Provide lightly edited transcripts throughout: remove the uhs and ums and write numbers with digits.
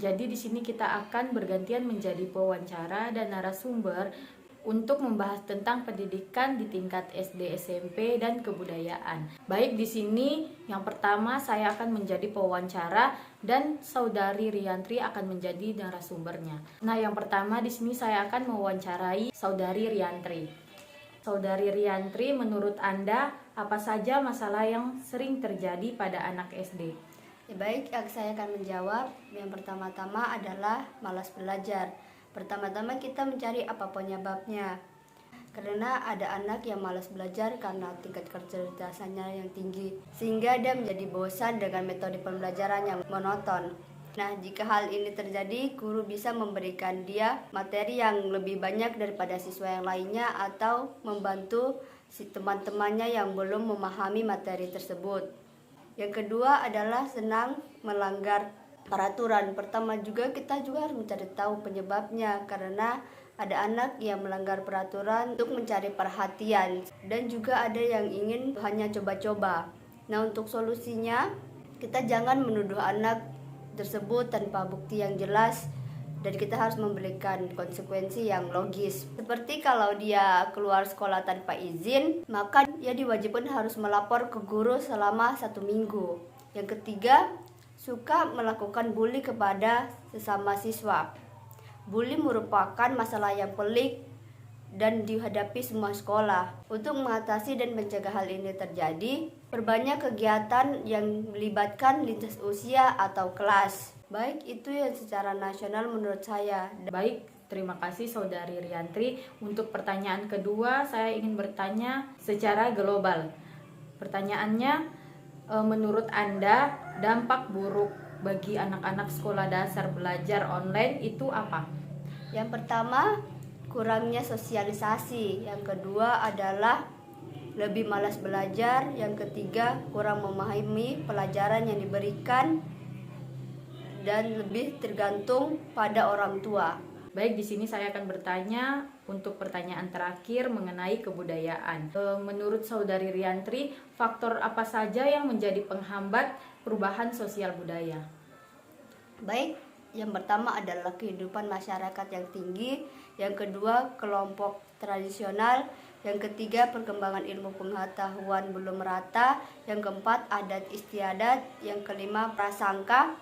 Jadi di sini kita akan bergantian menjadi pewawancara dan narasumber untuk membahas tentang pendidikan di tingkat SD, SMP, dan kebudayaan. Baik, di sini yang pertama saya akan menjadi pewawancara dan saudari Riantri akan menjadi narasumbernya. Nah, yang pertama di sini saya akan mewawancarai saudari Riantri. Saudari Riantri, menurut Anda apa saja masalah yang sering terjadi pada anak SD? Ya, baik, saya akan menjawab. Yang pertama-tama adalah malas belajar. Pertama-tama kita mencari apa penyebabnya. Karena ada anak yang malas belajar karena tingkat kecerdasannya yang tinggi, sehingga dia menjadi bosan dengan metode pembelajaran yang monoton. Nah, jika hal ini terjadi, guru bisa memberikan dia materi yang lebih banyak daripada siswa yang lainnya atau membantu si teman-temannya yang belum memahami materi tersebut. Yang kedua adalah senang melanggar peraturan. Pertama kita juga harus mencari tahu penyebabnya, karena ada anak yang melanggar peraturan untuk mencari perhatian dan juga ada yang ingin hanya coba-coba. Nah, untuk solusinya kita jangan menuduh anak tersebut tanpa bukti yang jelas, dan kita harus memberikan konsekuensi yang logis. Seperti kalau dia keluar sekolah tanpa izin, maka dia diwajibkan harus melapor ke guru selama 1 minggu. Yang ketiga, suka melakukan bully kepada sesama siswa. Bully merupakan masalah yang pelik dan dihadapi semua sekolah. Untuk mengatasi dan mencegah hal ini terjadi, perbanyak kegiatan yang melibatkan lintas usia atau kelas. Baik, itu yang secara nasional menurut saya. Baik, terima kasih Saudari Riantri. Untuk pertanyaan kedua, saya ingin bertanya secara global. Pertanyaannya, menurut Anda dampak buruk bagi anak-anak sekolah dasar belajar online itu apa? Yang pertama, kurangnya sosialisasi. Yang kedua adalah lebih malas belajar. Yang ketiga, kurang memahami pelajaran yang diberikan dan lebih tergantung pada orang tua. Baik, di sini saya akan bertanya untuk pertanyaan terakhir mengenai kebudayaan. Menurut Saudari Riantri, faktor apa saja yang menjadi penghambat perubahan sosial budaya? Baik, yang pertama adalah kehidupan masyarakat yang tinggi, yang kedua kelompok tradisional, yang ketiga perkembangan ilmu pengetahuan belum merata, yang keempat adat istiadat, yang kelima prasangka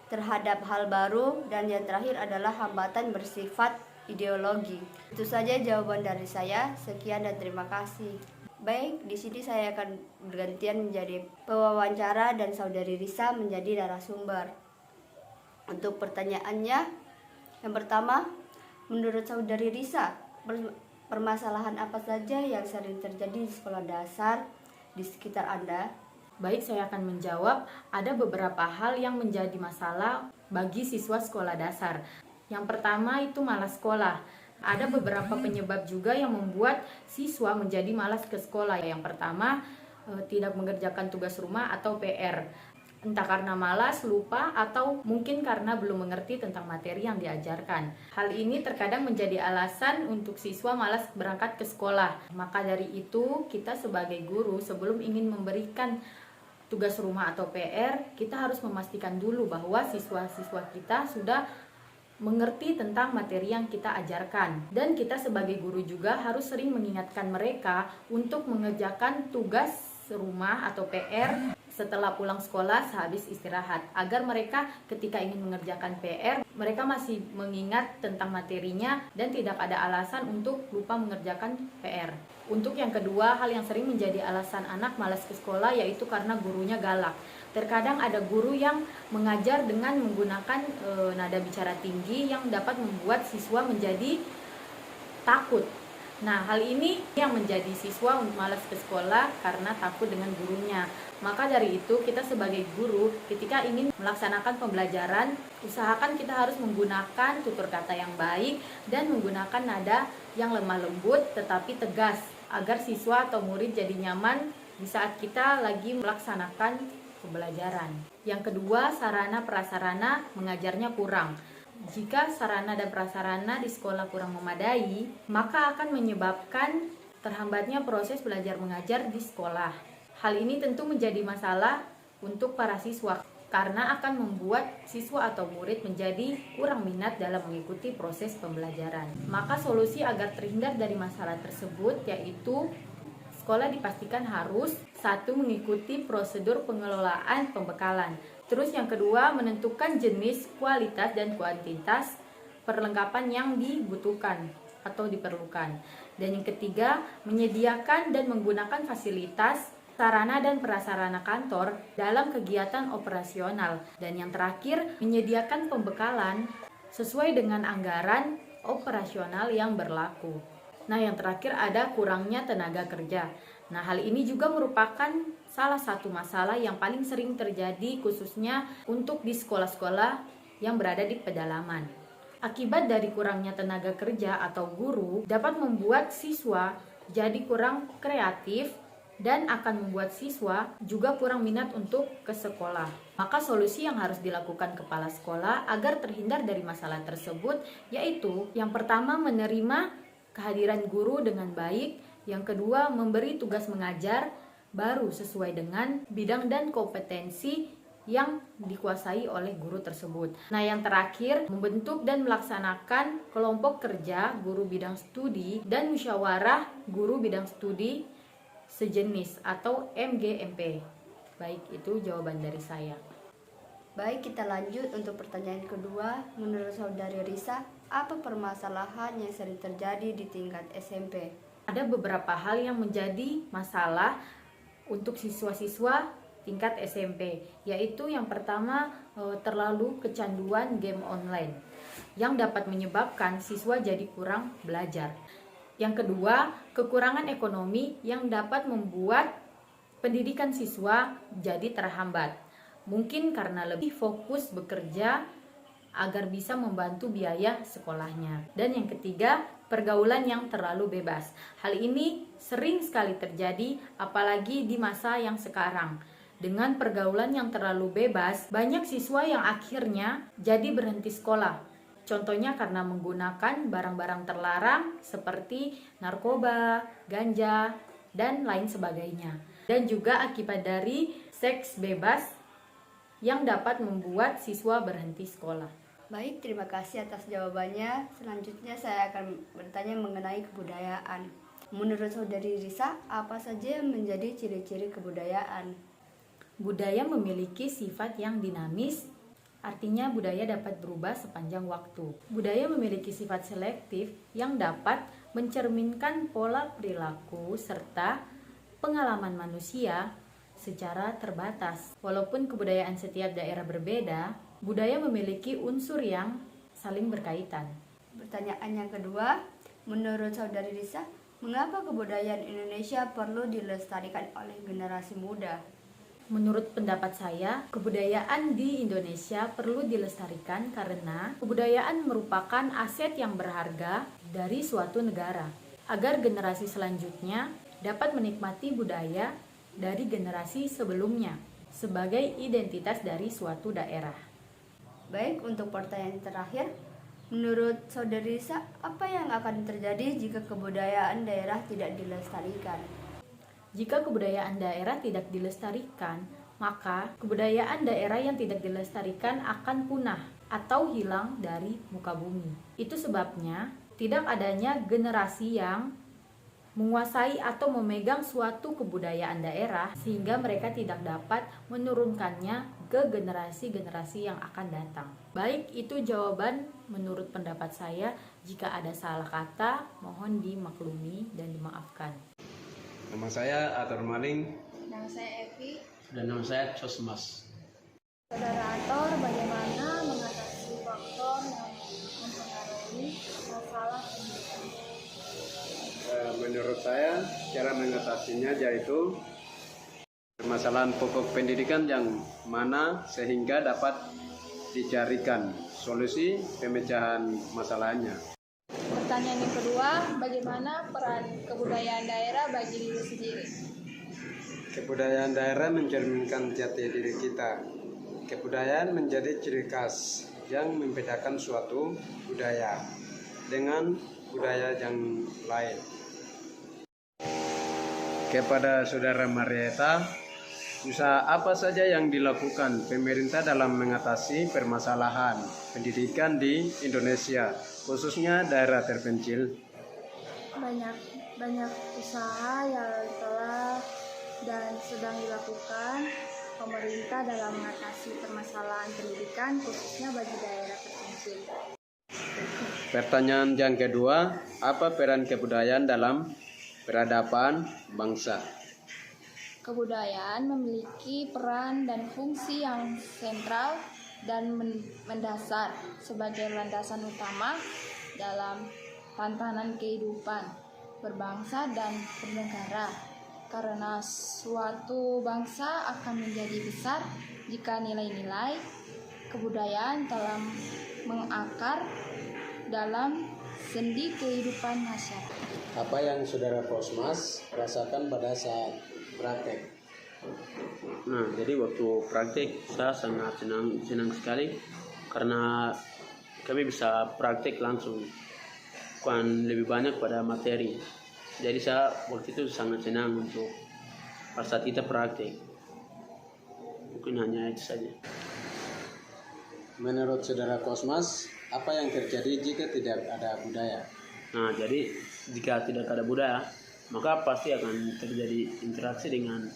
terhadap hal baru, dan yang terakhir adalah hambatan bersifat ideologi. Itu saja jawaban dari saya. Sekian dan terima kasih. Baik, di sini saya akan bergantian menjadi pewawancara dan Saudari Risa menjadi narasumber. Untuk pertanyaannya, yang pertama, menurut Saudari Risa, permasalahan apa saja yang sering terjadi di sekolah dasar di sekitar Anda? Baik, saya akan menjawab. Ada beberapa hal yang menjadi masalah bagi siswa sekolah dasar. Yang pertama itu malas sekolah. Ada beberapa penyebab juga yang membuat siswa menjadi malas ke sekolah. Yang pertama, tidak mengerjakan tugas rumah atau PR. Entah karena malas, lupa, atau mungkin karena belum mengerti tentang materi yang diajarkan. Hal ini terkadang menjadi alasan untuk siswa malas berangkat ke sekolah. Maka dari itu, kita sebagai guru sebelum ingin memberikan tugas rumah atau PR, kita harus memastikan dulu bahwa siswa-siswa kita sudah mengerti tentang materi yang kita ajarkan. Dan kita sebagai guru juga harus sering mengingatkan mereka untuk mengerjakan tugas rumah atau PR setelah pulang sekolah sehabis istirahat, agar mereka ketika ingin mengerjakan PR, mereka masih mengingat tentang materinya dan tidak ada alasan untuk lupa mengerjakan PR. Untuk yang kedua, hal yang sering menjadi alasan anak malas ke sekolah yaitu karena gurunya galak. Terkadang ada guru yang mengajar dengan menggunakan nada bicara tinggi yang dapat membuat siswa menjadi takut. Nah, hal ini yang menjadi siswa malas ke sekolah karena takut dengan gurunya. Maka dari itu, kita sebagai guru ketika ingin melaksanakan pembelajaran, usahakan kita harus menggunakan tutur kata yang baik dan menggunakan nada yang lemah lembut tetapi tegas, agar siswa atau murid jadi nyaman di saat kita lagi melaksanakan pembelajaran. Yang kedua, sarana prasarana mengajarnya kurang. Jika sarana dan prasarana di sekolah kurang memadai, maka akan menyebabkan terhambatnya proses belajar mengajar di sekolah. Hal ini tentu menjadi masalah untuk para siswa. karena akan membuat siswa atau murid menjadi kurang minat dalam mengikuti proses pembelajaran. Maka solusi agar terhindar dari masalah tersebut yaitu sekolah dipastikan harus satu, mengikuti prosedur pengelolaan pembekalan. Terus yang kedua, menentukan jenis, kualitas, dan kuantitas perlengkapan yang dibutuhkan atau diperlukan. Dan yang ketiga, menyediakan dan menggunakan fasilitas, sarana dan prasarana kantor dalam kegiatan operasional. Dan yang terakhir, menyediakan pembekalan sesuai dengan anggaran operasional yang berlaku. Nah, yang terakhir ada kurangnya tenaga kerja. Nah, hal ini juga merupakan salah satu masalah yang paling sering terjadi khususnya untuk di sekolah-sekolah yang berada di pedalaman. Akibat dari kurangnya tenaga kerja atau guru dapat membuat siswa jadi kurang kreatif dan akan membuat siswa juga kurang minat untuk ke sekolah. Maka solusi yang harus dilakukan kepala sekolah agar terhindar dari masalah tersebut yaitu yang pertama, menerima kehadiran guru dengan baik, yang kedua, memberi tugas mengajar baru sesuai dengan bidang dan kompetensi yang dikuasai oleh guru tersebut. Nah, yang terakhir, membentuk dan melaksanakan kelompok kerja guru bidang studi dan musyawarah guru bidang studi sejenis atau MGMP. Baik, itu jawaban dari saya. Baik, kita lanjut untuk pertanyaan kedua. Menurut Saudari Risa, apa permasalahan yang sering terjadi di tingkat SMP? Ada beberapa hal yang menjadi masalah untuk siswa-siswa tingkat SMP, yaitu yang pertama, terlalu kecanduan game online yang dapat menyebabkan siswa jadi kurang belajar. Yang kedua, kekurangan ekonomi yang dapat membuat pendidikan siswa jadi terhambat. Mungkin karena lebih fokus bekerja agar bisa membantu biaya sekolahnya. Dan yang ketiga, pergaulan yang terlalu bebas. Hal ini sering sekali terjadi apalagi di masa yang sekarang. Dengan pergaulan yang terlalu bebas, banyak siswa yang akhirnya jadi berhenti sekolah. Contohnya karena menggunakan barang-barang terlarang seperti narkoba, ganja, dan lain sebagainya. Dan juga akibat dari seks bebas yang dapat membuat siswa berhenti sekolah. Baik, terima kasih atas jawabannya. Selanjutnya saya akan bertanya mengenai kebudayaan. Menurut Saudari Risa, apa saja yang menjadi ciri-ciri kebudayaan? Budaya memiliki sifat yang dinamis, artinya budaya dapat berubah sepanjang waktu. Budaya memiliki sifat selektif yang dapat mencerminkan pola perilaku serta pengalaman manusia secara terbatas. Walaupun kebudayaan setiap daerah berbeda, budaya memiliki unsur yang saling berkaitan. Pertanyaan yang kedua, menurut Saudari Risa, mengapa kebudayaan Indonesia perlu dilestarikan oleh generasi muda? Menurut pendapat saya, kebudayaan di Indonesia perlu dilestarikan karena kebudayaan merupakan aset yang berharga dari suatu negara, agar generasi selanjutnya dapat menikmati budaya dari generasi sebelumnya sebagai identitas dari suatu daerah. Baik, untuk pertanyaan terakhir, menurut Saudari Risa, apa yang akan terjadi jika kebudayaan daerah tidak dilestarikan? Jika kebudayaan daerah tidak dilestarikan, maka kebudayaan daerah yang tidak dilestarikan akan punah atau hilang dari muka bumi. Itu sebabnya tidak adanya generasi yang menguasai atau memegang suatu kebudayaan daerah sehingga mereka tidak dapat menurunkannya ke generasi-generasi yang akan datang. Baik, itu jawaban menurut pendapat saya. Jika ada salah kata, mohon dimaklumi dan dimaafkan. Nama saya Ator Maling. Nama saya Evi. Dan nama saya Cosmas. Saudara Ator, bagaimana mengatasi faktor yang mempengaruhi masalah pendidikan? Menurut saya, cara mengatasinya yaitu permasalahan pokok pendidikan yang mana sehingga dapat dicarikan solusi pemecahan masalahnya. Pertanyaan yang kedua, bagaimana peran kebudayaan daerah bagi diri sendiri? Kebudayaan daerah mencerminkan jati diri kita. Kebudayaan menjadi ciri khas yang membedakan suatu budaya dengan budaya yang lain. Kepada Saudara Marieta, Usaha apa saja yang dilakukan pemerintah dalam mengatasi permasalahan pendidikan di Indonesia, khususnya daerah terpencil? Banyak usaha yang telah dan sedang dilakukan pemerintah dalam mengatasi permasalahan pendidikan khususnya bagi daerah terpencil. Pertanyaan yang kedua, apa peran kebudayaan dalam peradaban bangsa? Kebudayaan memiliki peran dan fungsi yang sentral dan mendasar sebagai landasan utama dalam tantangan kehidupan berbangsa dan bernegara. Karena suatu bangsa akan menjadi besar jika nilai-nilai kebudayaan telah mengakar dalam sendi kehidupan masyarakat. Apa yang saudara Kosmas rasakan pada saat praktek? Nah, jadi waktu praktik saya sangat senang sekali karena kami bisa praktik langsung, bukan lebih banyak pada materi. Jadi saya waktu itu sangat senang untuk pada saat kita praktik. Mungkin hanya itu saja. Menurut saudara Kosmas, apa yang terjadi jika tidak ada budaya? Nah, jadi jika tidak ada budaya, maka pasti akan terjadi interaksi dengan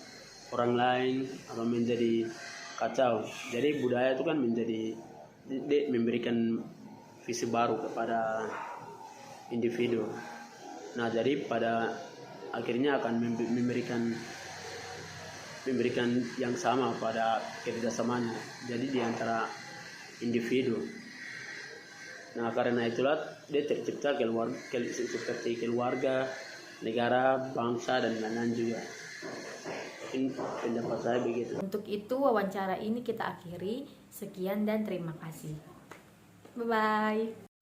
orang lain atau menjadi kacau. Jadi budaya itu kan memberikan visi baru kepada individu. Nah, jadi pada akhirnya akan memberikan yang sama pada kerjasamanya. Jadi di antara individu. Nah, karena itulah dia tercipta seperti keluarga, negara, bangsa, dan lain-lain juga. Mungkin pendapat saya begitu. Untuk itu wawancara ini kita akhiri. Sekian dan terima kasih. Bye-bye.